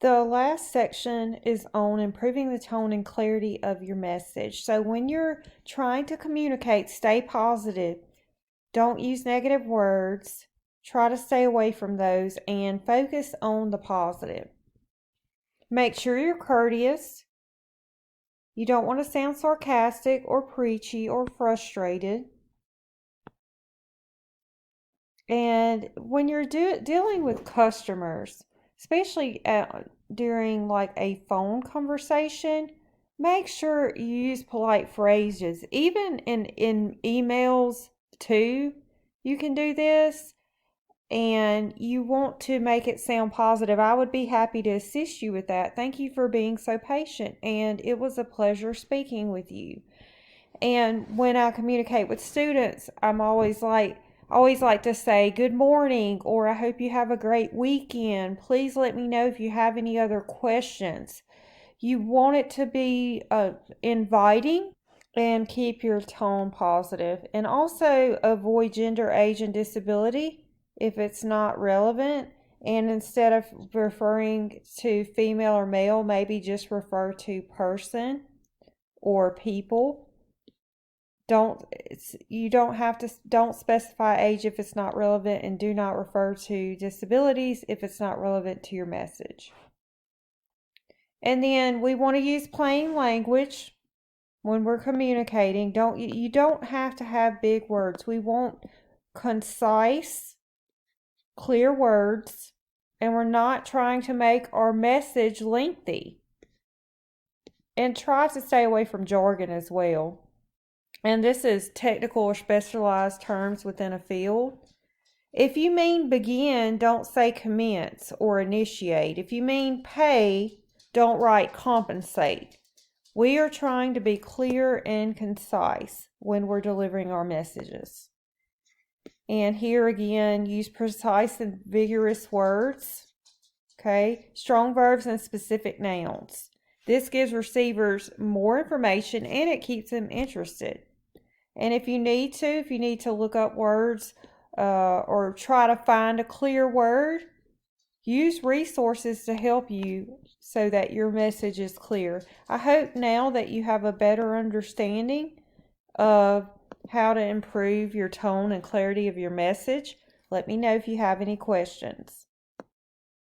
The last section is on improving the tone and clarity of your message. So when you're trying to communicate, stay positive. Don't use negative words. Try to stay away from those and focus on the positive. Make sure you're courteous. You don't want to sound sarcastic or preachy or frustrated. And when you're dealing with customers, especially during like a phone conversation, make sure you use polite phrases. Even in emails too, you can do this. And you want to make it sound positive. I would be happy to assist you with that. Thank you for being so patient, and it was a pleasure speaking with you. And when I communicate with students, I'm always like to say good morning, or I hope you have a great weekend. Please let me know if you have any other questions. You want it to be inviting, and keep your tone positive. And also avoid gender, age, and disability if it's not relevant. And instead of referring to female or male, maybe just refer to person or people. You don't have to, don't specify age if it's not relevant, and do not refer to disabilities if it's not relevant to your message. And then we want to use plain language when we're communicating. You don't have to have big words. We want concise, clear words, and we're not trying to make our message lengthy. And try to stay away from jargon as well. And this is technical or specialized terms within a field. If you mean begin, don't say commence or initiate. If you mean pay, don't write compensate. We are trying to be clear and concise when we're delivering our messages. And here again, use precise and vigorous words. Okay, strong verbs and specific nouns. This gives receivers more information and it keeps them interested. And if you need to look up words or try to find a clear word, use resources to help you so that your message is clear. I hope now that you have a better understanding of how to improve your tone and clarity of your message. Let me know if you have any questions.